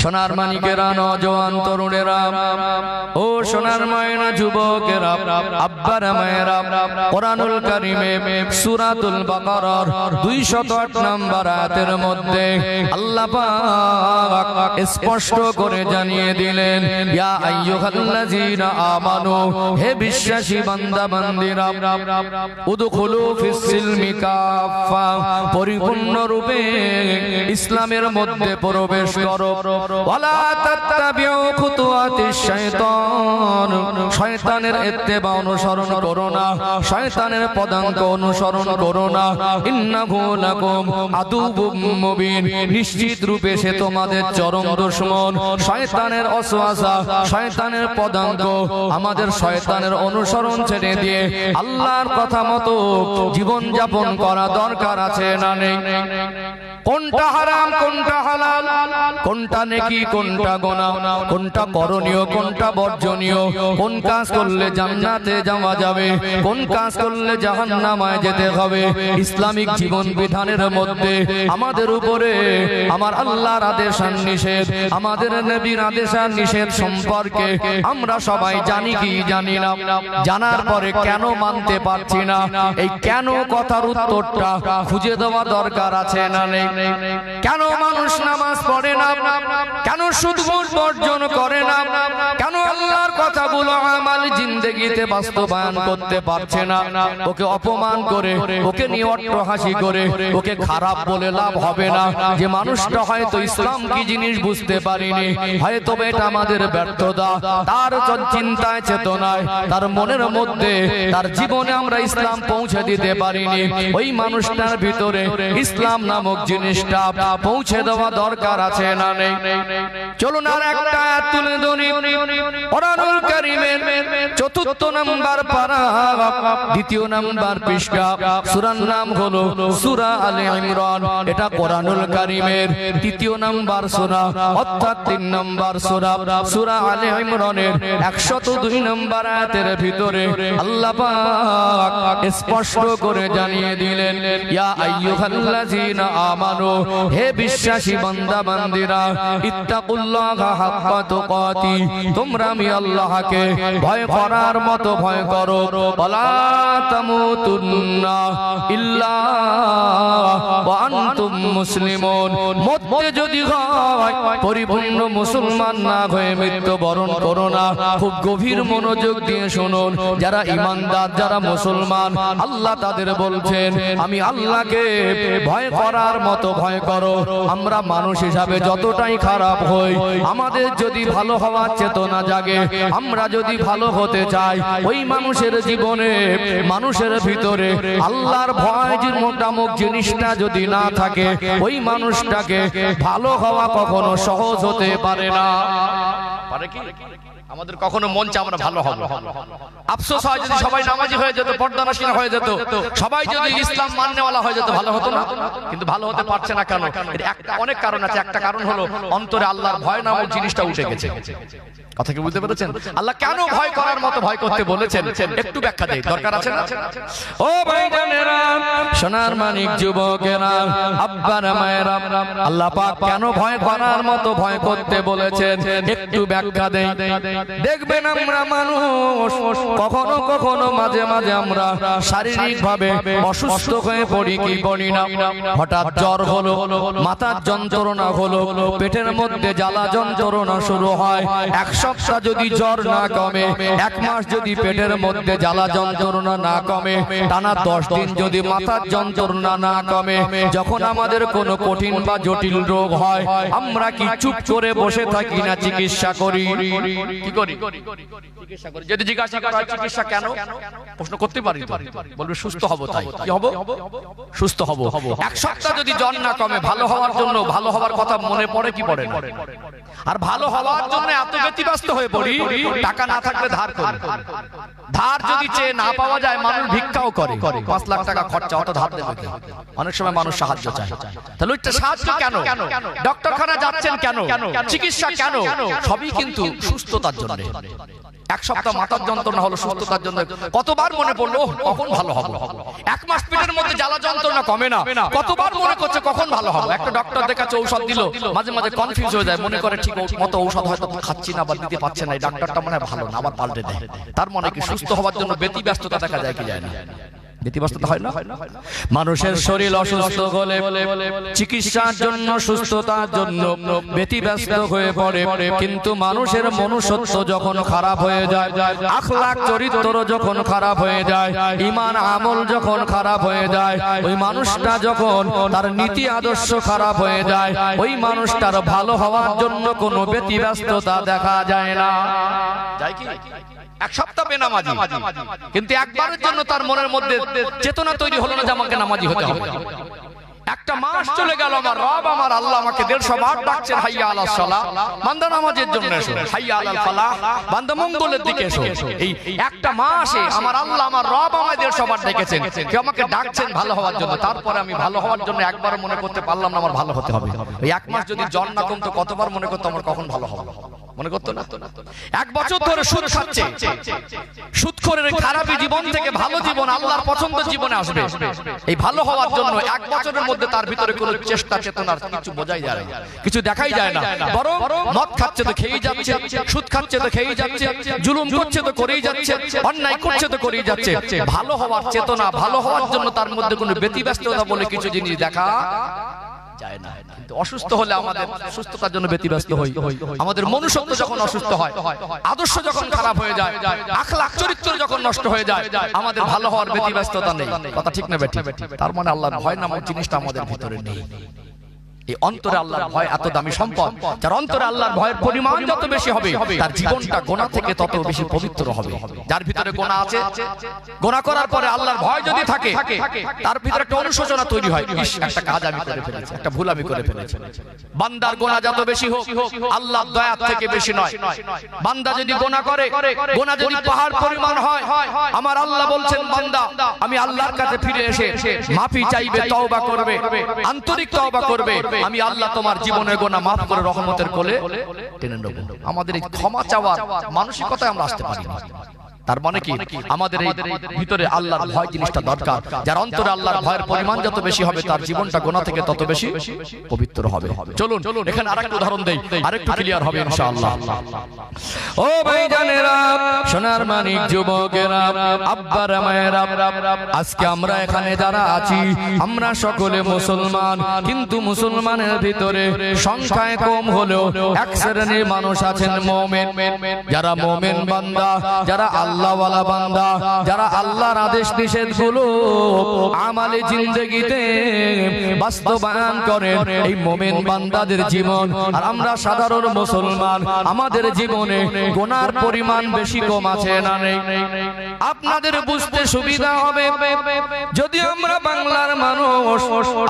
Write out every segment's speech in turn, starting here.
সোনার মানিকেরা, নওজোয়ান তরুণেরা, ও সোনার ময়না যুবকেরা, আব্বারা মায়েরা, কোরআনুল কারীমে সূরাতুল বাকারার 208 নম্বর আয়াতের মধ্যে আল্লাহ পাক স্পষ্ট করে জানিয়ে দিলেন, ইয়া আইয়ুহাল্লাযীনা আমানু, হে বিশ্বাসী বান্দা বান্দীরা, উদখুলু ফিস সিলমি কাফা, পরিপূর্ণ রূপে ইসলামের মধ্যে প্রবেশ করো। ওয়ালা তাত্তাবিউ খুতুওয়াতিশ শাইতান, শয়তানের ইত্তেবা অনুসরণ করো না, শয়তানের পদাঙ্ক অনুসরণ করো না। ইন্নাহু লাকুম আদুউম মুবিন, নিশ্চিত রূপে সে তোমাদের চরম দুশমন। শয়তানের ওয়াসওয়াসা, শয়তানের পদাঙ্ক, আমাদের শয়তানের অনুসরণ ছেড়ে দিয়ে আল্লাহর কথা মতো জীবন যাপন করা দরকার আছে না নেই? কোনটা হারাম, কোনটা হালাল, কোনটা নেকি, কোনটা গুনাহ, কোনটা করণীয়, কোনটা বর্জনীয়, কোন কাজ করলে জান্নাতে যাওয়া যাবে, কোন কাজ করলে জাহান্নামায় যেতে হবে, ইসলামিক জীবন বিধানের মধ্যে আমাদের উপরে আমার আল্লাহর আদেশ আর নিষেধ, আমাদের নবীর আদেশ আর নিষেধ সম্পর্কে আমরা সবাই জানি কি জানি না? জানার পরে কেন মানতে পারছি না? এই কেন কথার উত্তরটা খুঁজে দেওয়া দরকার আছে না নেই? কেন মানুষ নামাজ পড়ে না? কেন সুদ ঘুষ বর্জন করে না? কেন আল্লাহর কথাগুলো আমাল জিন্দেগিতে বাস্তবায়ন করতে পারছে না? ওকে অপমান করে, ওকে নিয়ে অট্টহাসি করে, ওকে খারাপ বলে লাভ হবে না। যে মানুষটা হয়তো ইসলাম কি জিনিস বুঝতে পারিনি, হয়তো এটা আমাদের ব্যর্থতা, তার চিন্তায় চেতনায়, তার মনের মধ্যে, তার জীবনে আমরা ইসলাম পৌঁছে দিতে পারিনি। ওই মানুষটার ভিতরে ইসলাম নামক জিনিসটা পৌঁছে দেওয়া দরকার আছে না নেই? চলুন আর একটা আয়াত তুলে ধরি। কোরআনুল কারীমের 4 নম্বর পারা, 2 নম্বর পৃষ্ঠা, সূরার নাম হলো সূরা আলে ইমরান। এটা কোরআনুল কারীমের 3 নম্বর সূরা, অর্থাৎ 3 নম্বর সূরা, সূরা আলে ইমরানের 102 নম্বর আয়াতের ভিতরে আল্লাহ পাক স্পষ্ট করে জানিয়ে দিলেন, ইয়া আইয়ুহাল্লাযীনা আমানু, হে বিশ্বাসী বান্দা বান্দীরা, ইত্তাকুল্লাহা হাক্কা তুকাতি, তোমরা আমি আল্লাহকে ভয় করার মতো ভয় করো। ওয়ালা তামুতুন্না ইল্লা ওয়া আনতুম মুসলিমুন, মধ্যে যদি হয় পরিপূর্ণ মুসলমান না হয়ে মৃত্যুবরণ করো না। খুব গভীর মনোযোগ দিয়ে শুনুন, যারা ঈমানদার, যারা মুসলমান, আল্লাহ তাদের বলছেন, আমি আল্লাহকে ভয় করার মতো ভয় করো। আমরা মানুষ হিসাবে যতটাই খারাপ হই, আমাদের যদি ভালো হওয়ার চেতনা জাগে, আমরা যদি ভালো হতে চাই, ওই মানুষের জীবনে, মানুষের ভিতরে আল্লাহর ভয় নামক জিনিসটা যদি না থাকে, ওই মানুষটাকে ভালো হওয়া কখনো সহজ হতে পারে না। পারে কি? আমাদের কখনো মন চায় আমরা ভালো হব। আফসোস হয় যদি সবাই নামাজি হয়ে যেত, পর্দানশীল হয়ে যেত, সবাই যদি ইসলাম মাননেওয়ালা হয়ে যেত, ভালো হতো না? কিন্তু ভালো হতে পারছে না কেন? এর একটা অনেক কারণ আছে। একটা কারণ হলো অন্তরে আল্লাহর ভয় নামক জিনিসটা উঠে গেছে। কথা কি বুঝতে পেরেছেন? আল্লাহ কেন ভয় করার মতো ভয় করতে বলেছেন একটু ব্যাখ্যা দেই, দরকার আছে না? ও ভাইজানেরা, সোনার মানিক যুবকেরা, আব্বারা মায়েরা, আল্লাহ পাক কেন ভয় করার মতো ভয় করতে বলেছেন একটু ব্যাখ্যা দেই। দেখবেন আমরা মানুষ কখনো কখনো মাঝে মাঝে আমরা শারীরিক ভাবে অসুস্থ হয়ে পড়ি কি পড়ি না? হঠাৎ জ্বর হলো, মাথার যন্ত্রণা হলো, পেটের মধ্যে জ্বালা যন্ত্রণা শুরু হয়। এক সপ্তাহ যদি জ্বর না কমে, 1 মাস যদি পেটের মধ্যে জ্বালা যন্ত্রণা না কমে, টানা 10 দিন যদি মাথার যন্ত্রণা না কমে, যখন আমাদের কোনো কঠিন বা জটিল রোগ হয়, আমরা কি চুপ করে বসে থাকি না চিকিৎসা করি? কি করি? চিকিৎসা করি। যদি জিজ্ঞাসা করা হয় চিকিৎসা কেন, প্রশ্ন করতে পারি তো, বলবে সুস্থ হব। তাই কি হব? সুস্থ হব। 1 সপ্তাহ যদি জ্বর না কমে, ভালো হওয়ার জন্য, ভালো হওয়ার কথা মনে পড়ে কি পড়ে না? আর ভালো হওয়ার জন্য এত ব্যতিব্যস্ত হয়ে পড়ি, টাকা না থাকলে ধার করি। ধার যদি চেয়ে না পাওয়া যায়, মানুষ ভিক্ষাও করে। 5 লাখ টাকা খরচা, অত ধার দেবে কে? অনেক সময় মানুষ সাহায্য চায়। তাহলে ওইটা সাহায্য কেন? ডক্টরখানা যাচ্ছেন কেন? চিকিৎসা কেন? সবই কিন্তু সুস্থতার জন্য। এক সপ্তাহ মাথার যন্ত্রণা হলো সুস্থতার জন্য, কতবার মনে পড়লো কখন ভালো হবে। এক মাস পেটের মধ্যে জ্বালা যন্ত্রণা কমে না, কতবার মনে করছে কখন ভালো হবে। একটা ডক্টর দেখাচ্ছে, ঔষধ দিল, মাঝে মাঝে কনফিউজ হয়ে যায়, মনে করে ঠিক মতো ঔষধ হয়তো খাচ্ছি না বা দিতে পারছে না, এই ডাক্তারটা মনে হয় ভালো না, আবার পাল্টে দেয়। তার মনে কি সুস্থ হওয়ার জন্য ব্যতি ব্যস্ততা দেখা যায় কি যায় না? ব্যতিব্যস্ততা হয় না? মানুষের শরীর অসুস্থ হলে চিকিৎসার জন্য, সুস্থতার জন্য ব্যতিব্যস্ত হয়ে পড়ে, কিন্তু মানুষের মনুষ্যত্ব যখন খারাপ হয়ে যায়, আখলাক চরিত্র যখন খারাপ হয়ে যায়, ঈমান আমল যখন খারাপ হয়ে যায়, ওই মানুষটা যখন তার নীতি আদর্শ খারাপ হয়ে যায়, ওই মানুষটার ভালো হওয়ার জন্য কোনো ব্যতিব্যস্ততা দেখা যায় না। যায় কি? এক সপ্তাহ বেনামাজি, কিন্তু একবারের জন্য তার মনের মধ্যে চেতনা তৈরি হলো না যে আমাকে নামাজি হতে হবে। একটা মাস চলে গেল, আমার রব আমার আল্লাহ আমাকে 150 বার ডাকছেন, হাইয়া আলাস সালাহ, বান্দা নামাজের জন্য এসো, হাইয়া আলাল ফালাহ, বান্দা মঙ্গলের দিকে এসো। এই একটা মাসে আমার আল্লাহ আমার রব আমায় 150 বার ডেকেছেন, কে আমাকে ডাকছেন ভালো হওয়ার জন্য। তারপরে আমি ভালো হওয়ার জন্য একবার মনে করতে পারলাম না আমার ভালো হতে হবে। এই এক মাস যদি জন না কমতো, কতবার মনে করতো আমার কখন ভালো হবে, মনে করতো না? এক বছর ধরে সুদ খাচ্ছে, সুদখোরের খারাপি জীবন থেকে ভালো জীবন, আল্লাহর পছন্দ জীবনে আসবে। এই ভালো হওয়ার জন্য এক বছরের মধ্যে তার ভিতরে কোনো চেষ্টা চেতনার কিছু বোঝাই যায় না, কিছু দেখাই যায় না। বরং মদ খাচ্ছে তো খেয়েই যাচ্ছে, সুদ খাচ্ছে তো খেয়েই যাচ্ছে, জুলুম করছে তো করেই যাচ্ছে, অন্যায় করছে তো করেই যাচ্ছে। ভালো হওয়ার চেতনা, ভালো হওয়ার জন্য তার মধ্যে কোনো ব্যতিব্যস্ততা বলে কিছু জিনিস দেখা যায় না। কিন্তু অসুস্থ হলে আমাদের সুস্থতার জন্য ব্যতিব্যস্ত হই। আমাদের মনুষ্যত্ব যখন অসুস্থ হয়, আদর্শ যখন খারাপ হয়ে যায়, আখলাক চরিত্র যখন নষ্ট হয়ে যায়, আমাদের ভালো হওয়ার ব্যতিব্যস্ততা নেই। কথা ঠিক না বেঠিক? তার মানে আল্লাহর ভয় নামক জিনিসটা আমাদের ভিতরে নেই। এই অন্তরে আল্লাহর ভয় এত দামি সম্পদ, যার অন্তরে আল্লাহর ভয়ের পরিমাণ যত বেশি হবে, তার জীবনটা গোনা থেকে তত বেশি পবিত্র হবে। যার ভিতরে গোনা আছে, গোনা করার পরে আল্লাহর ভয় যদি থাকে, তার ভিতরে একটা অনুশোচনা তৈরি হয়, ইস, একটা কাজ আমি করে ফেলেছি, একটা ভুল আমি করে ফেলেছি। বান্দার গোনা যত বেশি হোক, আল্লাহর দয়া থেকে বেশি নয়। বান্দা যদি গোনা করে, গোনা যদি পাহাড় পরিমাণ হয়, আমার আল্লাহ বলছেন, বান্দা আমি আল্লাহর কাছে ফিরে এসে মাফি চাইবে, তওবা করবে, আন্তরিক তওবা করবে, আমি আল্লাহ তোমার জীবনের গোনা মাফ করে রহমতের কোলে টেনে নেব। আমাদের এই ক্ষমা চাওয়ার মানসিকতায় আমরা আসতে পারি না। তার মানে কি, আমাদের এই ভিতরে আল্লাহর ভয় জিনিসটা দরকার। যার অন্তরে আল্লাহর ভয়ের পরিমাণ যত বেশি হবে, তার জীবনটা গোনা থেকে তত বেশি পবিত্র হবে। চলুন এখানে আরেকটা উদাহরণ দেই, আরেকটু ক্লিয়ার হবে ইনশাআল্লাহ। ও ভাইজানেরা, সোনার মানিক যুবকেরা, আব্বারা মায়েরা, আজকে আমরা এখানে যারা আছি, আমরা সকলে মুসলমান, কিন্তু মুসলমানের ভিতরে সংখ্যায় কম হলেও এক শ্রেণীর মানুষ আছেন মুমিন। যারা মুমিন বান্দা, যারা আল্লাহওয়ালা বান্দা, যারা আল্লাহর আদেশ নিষেধ গুলো আমালে জিন্দেগিতে বাস্তবায়ন করেন, এই মুমিন বান্দাদের জীবন আর আমরা সাধারণ মুসলমান, আমাদের জীবনে গুনার পরিমাণ বেশি কম আছে না নেই? আপনাদের বুঝতে সুবিধা হবে যদি আমরা বাংলার মানুষ,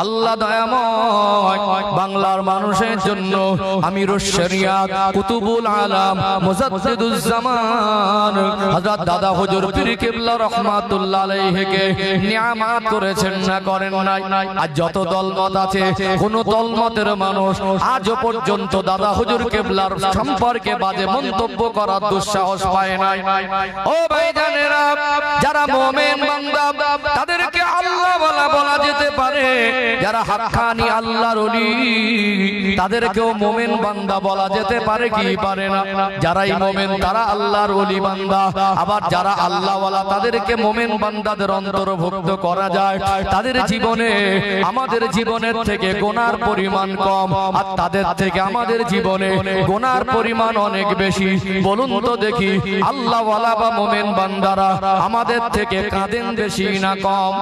আল্লাহ দয়াময়, বাংলার মানুষের জন্য আমিরুশ শরিয়াত কুতুবুল আলাম মুজাদ্দিদুজ জামান হযরত দাদা হুজুর পীর কিবলা রাহমাতুল্লাহ আলাইহিকে নিয়ামত করেছেন না করেন নাই? আর যত দলমত আছে, কোন দলমতের মানুষ আজও পর্যন্ত দাদা হুজুর কিবলার সম্পর্কে বাজে মন্তব্য করার দুঃসাহস পায় নাই। ও ভাইজানেরা, যারা মুমিন বান্দা, তাদেরকে আল্লাহ বলা যেতে পারে। যারা হাক্কানি আল্লাহর ওলি, তাদেরকেও মুমিন বান্দা বলা যেতে পারে কি পারে না? যারাই মুমিন তারা আল্লাহর ওলি বান্দা। আবার যারা আল্লাহওয়ালা, তাদেরকে মুমিন বান্দাদের অন্তর্ভুক্ত করা যায়। তাদের জীবনে আমাদের জীবনের থেকে গুনার পরিমাণ কম, আর তাদের থেকে আমাদের জীবনে গুনার পরিমাণ অনেক বেশি। বলুন তো দেখি, আল্লাহওয়ালা বা মুমিন বান্দারা আমাদের থেকে কাঁদেন বেশি না কম?